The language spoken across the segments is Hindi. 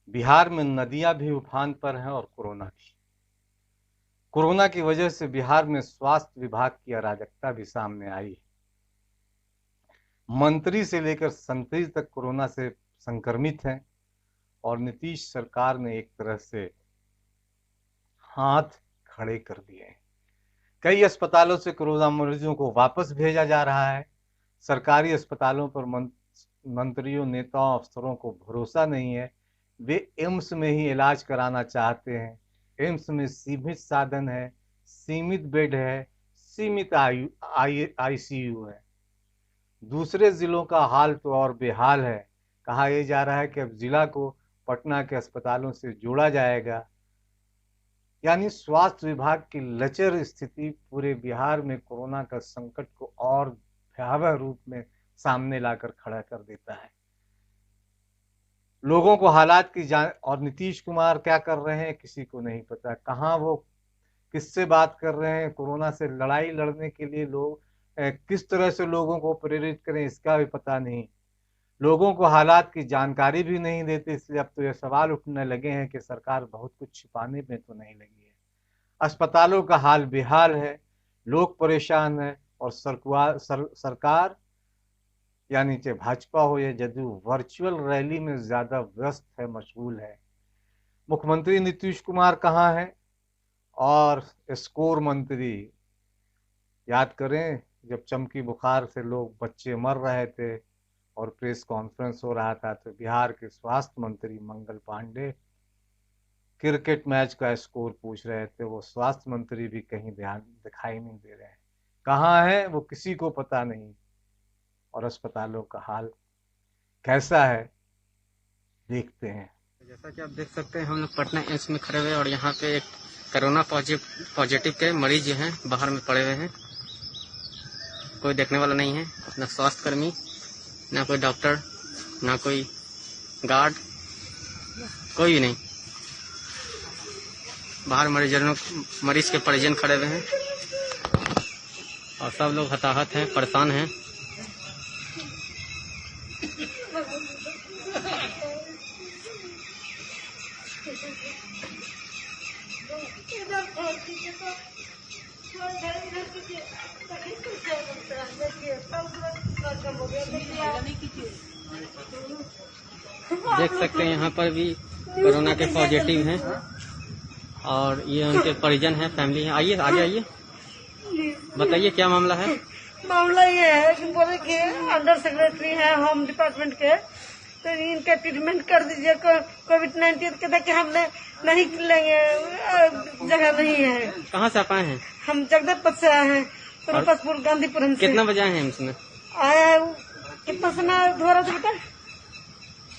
बिहार में नदियां भी उफान पर हैं और कोरोना भी। कोरोना की वजह से बिहार में स्वास्थ्य विभाग की अराजकता भी सामने आई है। मंत्री से लेकर संतरी तक कोरोना से संक्रमित हैं और नीतीश सरकार ने एक तरह से हाथ खड़े कर दिए हैं। कई अस्पतालों से कोरोना मरीजों को वापस भेजा जा रहा है। सरकारी अस्पतालों पर मंत्रियों, नेताओं, अफसरों को भरोसा नहीं है। वे एम्स में ही इलाज कराना चाहते हैं। एम्स में सीमित साधन है, सीमित बेड है, सीमित आईसीयू है। दूसरे जिलों का हाल तो और बेहाल है। कहा यह जा रहा है कि अब जिला को पटना के अस्पतालों से जोड़ा जाएगा। यानी स्वास्थ्य विभाग की लचर स्थिति पूरे बिहार में कोरोना का संकट को और भयावह रूप में सामने लाकर खड़ा कर देता है। लोगों को हालात की जान, और नीतीश कुमार क्या कर रहे हैं किसी को नहीं पता। कहाँ वो किससे बात कर रहे हैं, कोरोना से लड़ाई लड़ने के लिए लोग किस तरह से लोगों को प्रेरित करें इसका भी पता नहीं। लोगों को हालात की जानकारी भी नहीं देते। इसलिए अब तो ये सवाल उठने लगे हैं कि सरकार बहुत कुछ छिपाने में तो नहीं लगी है। अस्पतालों का हाल बेहाल है, लोग परेशान हैं और सरकार यानी चाहे भाजपा हो या जदयू वर्चुअल रैली में ज्यादा व्यस्त है, मशगूल है। मुख्यमंत्री नीतीश कुमार कहाँ है और स्कोर मंत्री, याद करें जब चमकी बुखार से लोग बच्चे मर रहे थे और प्रेस कॉन्फ्रेंस हो रहा था तो बिहार के स्वास्थ्य मंत्री मंगल पांडे क्रिकेट मैच का स्कोर पूछ रहे थे। वो स्वास्थ्य मंत्री भी कहीं ध्यान दिखाई नहीं दे रहे हैं। कहाँ है वो किसी को पता नहीं। और अस्पतालों का हाल कैसा है देखते हैं। जैसा कि आप देख सकते हैं, हम लोग पटना एम्स में खड़े हुए और यहाँ पे एक कोरोना पॉजिटिव के मरीज जो हैं बाहर में पड़े हुए हैं। कोई देखने वाला नहीं है, ना स्वास्थ्य कर्मी, ना कोई डॉक्टर, ना कोई गार्ड, कोई भी नहीं। बाहर मरीज के परिजन खड़े हुए हैं और सब लोग हताहत हैं, परेशान हैं। देख सकते हैं यहाँ पर भी कोरोना के पॉजिटिव हैं और ये उनके परिजन हैं, फैमिली है। आइए आगे आइए, बताइए क्या मामला है। मामला ये है कि बोले कि अंडर सेक्रेटरी है होम डिपार्टमेंट के, तो इनका ट्रीटमेंट कर दीजिए। कोविड-19 के देखिए हमने नहीं लेंगे, जगह नहीं है। कहाँ से आप आए हैं? हम जगदलपुर से आए हैं, रुपसपुर गांधीपुरम से। कितना बजे आए हैं एम्स में? आया कितना समय हो रहा था बेटा?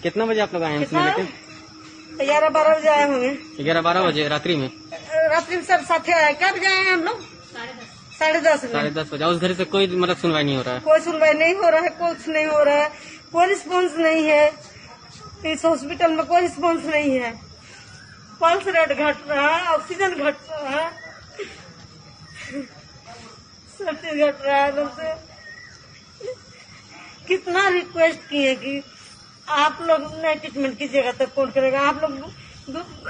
कितना बजे आप लोग आए एम्स में? लेकिन 11-12 बजे आए होंगे। 11-12 बजे रात्रि में? रात्रि में सब साथे आए। क्या बजे आए हैं हम लोग? 10:30 बजे। उस घर से कोई मतलब सुनवाई नहीं हो रहा है? कोई सुनवाई नहीं हो रहा है, कुछ नहीं हो रहा है, कोई रिस्पॉन्स नहीं है। इस हॉस्पिटल में कोई रिस्पॉन्स नहीं है। पल्स रेट घट रहा है, ऑक्सीजन घट रहा है, सब चीज घट रहा है। तुमसे कितना रिक्वेस्ट किए कि आप लोग ने ट्रीटमेंट कीजिएगा तो कौन करेगा। आप लोग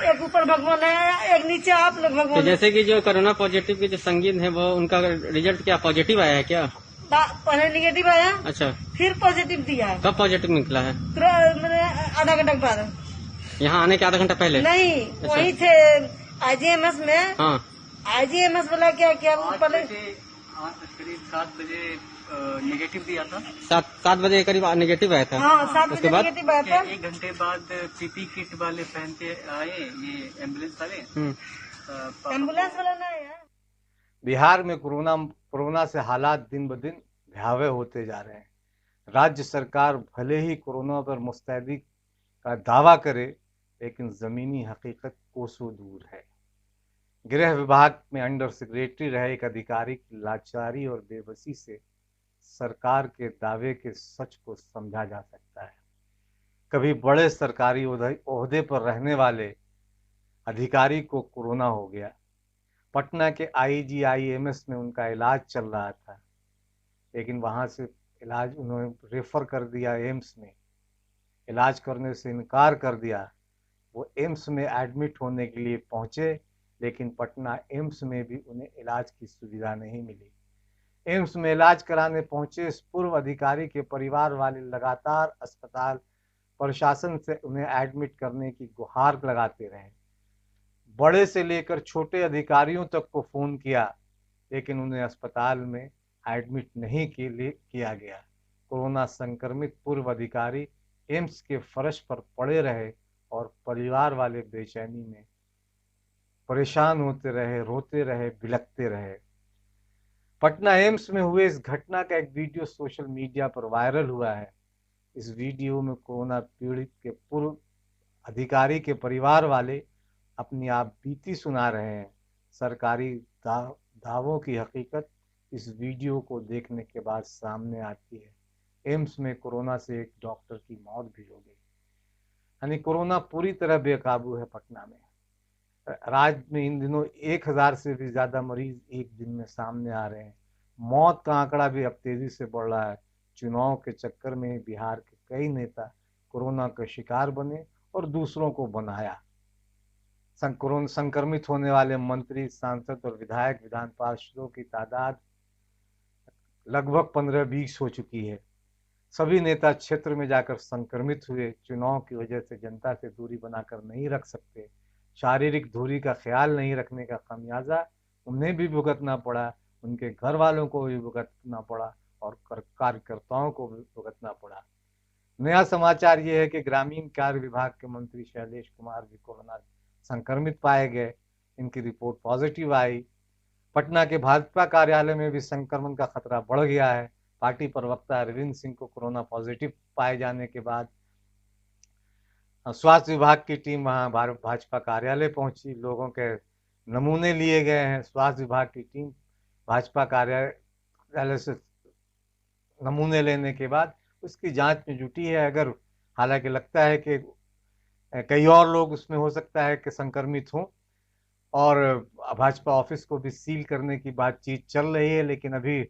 एक ऊपर भगवान है, एक नीचे आप लोग भगवान। तो जैसे कि जो कोरोना पॉजिटिव के जो संगीन है वो उनका रिजल्ट क्या पॉजिटिव आया है क्या? पहले निगेटिव आया, अच्छा, फिर पॉजिटिव दिया। कब पॉजिटिव निकला है? आधा घंटा के बाद। यहाँ आने के आधा घंटा पहले? नहीं, अच्छा। वहीं थे आईजीएमएस में। हाँ, आईजीएमएस वाला क्या किया पहले? करीब 7 बजे नेगेटिव दिया था। 7 बजे करीब नेगेटिव आया था। हाँ, 7 उसके बजे बाद नेगेटिव आया था। 1 घंटे बाद पीपी किट वाले पहन के आए, ये एम्बुलेंस वाले। एम्बुलेंस वाला नहीं है। बिहार में कोरोना से हालात दिन ब दिन भयावह होते जा रहे हैं। राज्य सरकार भले ही कोरोना पर मुस्तैदी का दावा करे, लेकिन जमीनी हकीकत कोसों दूर है। गृह विभाग में अंडर सेक्रेटरी रहे एक अधिकारी की लाचारी और बेबसी से सरकार के दावे के सच को समझा जा सकता है। कभी बड़े सरकारी ओहदे पर रहने वाले अधिकारी को कोरोना हो गया। पटना के आईजीआईएमएस में उनका इलाज चल रहा था, लेकिन वहां से इलाज उन्होंने रेफर कर दिया एम्स में। इलाज करने से इनकार कर दिया वो एम्स में एडमिट होने के लिए पहुंचे, लेकिन पटना एम्स में भी उन्हें इलाज की सुविधा नहीं मिली। एम्स में इलाज कराने पहुंचे इस पूर्व अधिकारी के परिवार वाले लगातार अस्पताल प्रशासन से उन्हें एडमिट करने की गुहार लगाते रहे। बड़े से लेकर छोटे अधिकारियों तक को फोन किया, लेकिन उन्हें अस्पताल में एडमिट नहीं किया गया। कोरोना संक्रमित पूर्व अधिकारी एम्स के फर्श पर पड़े रहे और परिवार वाले बेचैनी में परेशान होते रहे, रोते रहे, बिलखते रहे। पटना एम्स में हुए इस घटना का एक वीडियो सोशल मीडिया पर वायरल हुआ है। इस वीडियो में कोरोना पीड़ित के पूर्व अधिकारी के परिवार वाले अपनी आप बीती सुना रहे हैं। सरकारी दावों की हकीकत इस वीडियो को देखने के बाद सामने आती है। एम्स में कोरोना से एक डॉक्टर की मौत भी हो गई। यानी कोरोना पूरी तरह बेकाबू है पटना में। राज्य में इन दिनों 1000 से भी ज्यादा मरीज एक दिन में सामने आ रहे हैं। मौत का आंकड़ा भी अब तेजी से बढ़ रहा है। चुनाव के चक्कर में बिहार के कई नेता कोरोना का शिकार बने और दूसरों को बनाया। संक्रमित होने वाले मंत्री, सांसद और विधायक, विधान पार्षदों की तादाद लगभग 15-20 हो चुकी है। सभी नेता क्षेत्र में जाकर संक्रमित हुए। चुनाव की वजह से जनता से दूरी बनाकर नहीं रख सकते। शारीरिक दूरी का ख्याल नहीं रखने का खमियाजा उन्हें भी भुगतना पड़ा, उनके घर वालों को भी भुगतना पड़ा और कार्यकर्ताओं को भी भुगतना पड़ा। नया समाचार ये है कि ग्रामीण कार्य विभाग के मंत्री शैलेश कुमार भी कोरोना संक्रमित पाए गए। इनकी रिपोर्ट पॉजिटिव आई। पटना के भाजपा कार्यालय में भी संक्रमण का खतरा बढ़ गया है। पार्टी प्रवक्ता अरविंद सिंह को कोरोना पॉजिटिव पाए जाने के बाद स्वास्थ्य विभाग की टीम वहां भाजपा कार्यालय पहुंची। लोगों के नमूने लिए गए हैं। स्वास्थ्य विभाग की टीम भाजपा कार्यालय से नमूने लेने के बाद उसकी जांच में जुटी है। अगर हालांकि लगता है कि कई और लोग उसमें हो सकता है कि संक्रमित हों, और भाजपा ऑफिस को भी सील करने की बातचीत चल रही है, लेकिन अभी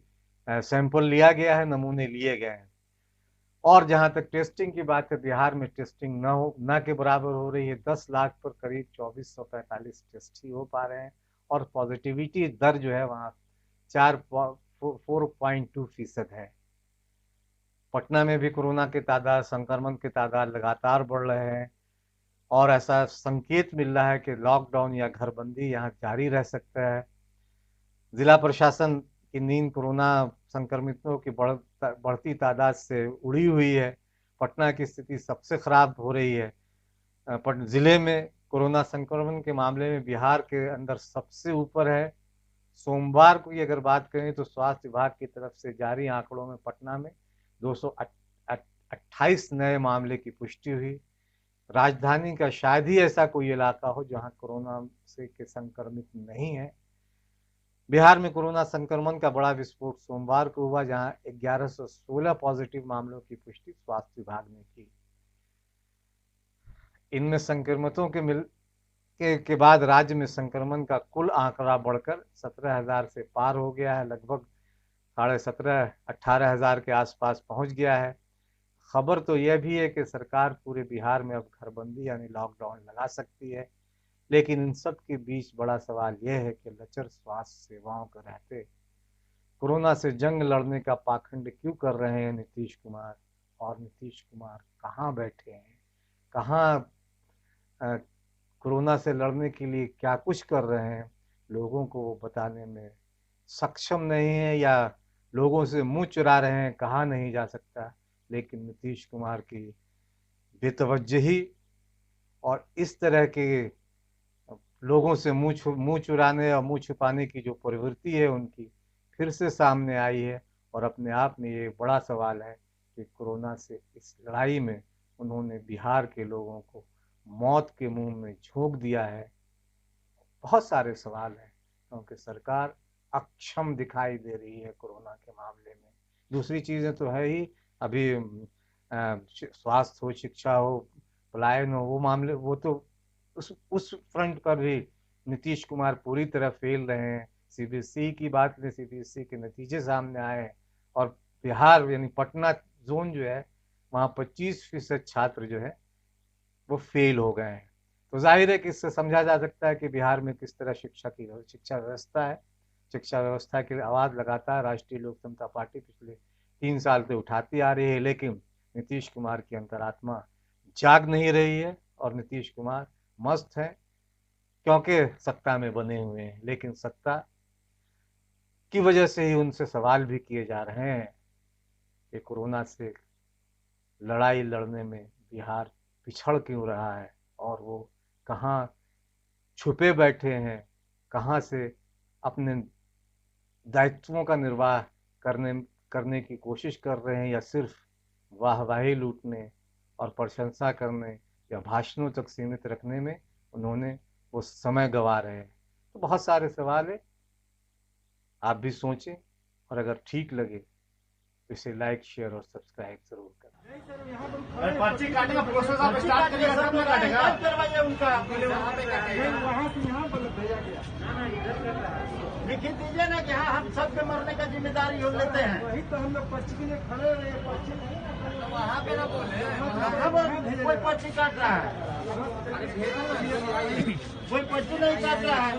सैंपल लिया गया है, नमूने लिए गए हैं। और जहां तक टेस्टिंग की बात है, बिहार में टेस्टिंग न के बराबर हो रही है। 10 लाख पर करीब 2445 टेस्ट ही हो पा रहे हैं और पॉजिटिविटी दर जो है वहां 4.2% है। पटना में भी कोरोना के तादाद, संक्रमण के तादाद लगातार बढ़ रहे हैं और ऐसा संकेत मिल रहा है कि लॉकडाउन या घरबंदी यहाँ जारी रह सकता है। जिला प्रशासन की नींद कोरोना संक्रमितों की बढ़ती तादाद से उड़ी हुई है। पटना की स्थिति सबसे खराब हो रही है। जिले में कोरोना संक्रमण के मामले में बिहार के अंदर सबसे ऊपर है। सोमवार को अगर बात करें तो स्वास्थ्य विभाग की तरफ से जारी आंकड़ों में पटना में 228 नए मामले की पुष्टि हुई। राजधानी का शायद ही ऐसा कोई इलाका हो जहां कोरोना से के संक्रमित नहीं है। बिहार में कोरोना संक्रमण का बड़ा विस्फोट सोमवार को हुआ, जहां 1116 पॉजिटिव मामलों की पुष्टि स्वास्थ्य विभाग ने की। इनमें संक्रमितों के बाद राज्य में संक्रमण का कुल आंकड़ा बढ़कर 17,000 से पार हो गया है। लगभग 17,500-18,000 के आसपास पहुंच गया है। खबर तो यह भी है कि सरकार पूरे बिहार में अब घरबंदी यानी लॉकडाउन लगा सकती है, लेकिन इन सब के बीच बड़ा सवाल यह है कि लचर स्वास्थ्य सेवाओं के रहते कोरोना से जंग लड़ने का पाखंड क्यों कर रहे हैं नीतीश कुमार। और नीतीश कुमार कहाँ बैठे हैं, कहाँ कोरोना से लड़ने के लिए क्या कुछ कर रहे हैं, लोगों को वो बताने में सक्षम नहीं है या लोगों से मुंह चुरा रहे हैं, कहा नहीं जा सकता। लेकिन नीतीश कुमार की बेतवज्जही और इस तरह के लोगों से मुंह चुराने और मुंह छुपाने की जो प्रवृत्ति है उनकी फिर से सामने आई है। और अपने आप में ये बड़ा सवाल है कि कोरोना से इस लड़ाई में उन्होंने बिहार के लोगों को मौत के मुंह में झोंक दिया है। बहुत सारे सवाल हैं क्योंकि सरकार अक्षम दिखाई दे रही है कोरोना के मामले में। दूसरी चीज़ें तो है ही, अभी स्वास्थ्य हो, शिक्षा हो, पलायन हो, वो मामले वो तो उस फ्रंट पर भी नीतीश कुमार पूरी तरह फेल रहे हैं। सीबीएसई की बात में सीबीएसई के नतीजे सामने आए हैं और बिहार यानी पटना जोन जो है वहाँ 25% छात्र जो है वो फेल हो गए हैं। तो जाहिर है कि इससे समझा जा सकता है कि बिहार में किस तरह शिक्षा व्यवस्था है। शिक्षा व्यवस्था की आवाज़ लगातार राष्ट्रीय लोक समता पार्टी पिछले 3 साल से उठाती आ रही है, लेकिन नीतीश कुमार की अंतरात्मा जाग नहीं रही है और नीतीश कुमार मस्त है क्योंकि सत्ता में बने हुए हैं, लेकिन सत्ता की वजह से ही उनसे सवाल भी किए जा रहे हैं कि कोरोना से लड़ाई लड़ने में बिहार पिछड़ क्यों रहा है और वो कहाँ छुपे बैठे हैं, कहाँ से अपने दायित्वों का निर्वाह करने की कोशिश कर रहे हैं, या सिर्फ वाहवाही लूटने और प्रशंसा करने या भाषणों तक सीमित रखने में उन्होंने वो समय गंवा रहे हैं। तो बहुत सारे सवाल है, आप भी सोचें और अगर ठीक लगे तो इसे लाइक, शेयर और सब्सक्राइब जरूर करें। पर्ची काटेगा, प्रोसेस आप स्टार्ट करिएगा, सब में काटेगा, करवाइए उनका, लिखित दीजिए ना कि हाँ हम सबके मरने का जिम्मेदारी हो लेते हैं। वही तो हम लोग पर्ची के लिए खड़े रहे, पर्ची वहाँ पे ना बोले कोई पर्ची काट रहा है, कोई पर्ची नहीं काट रहा है।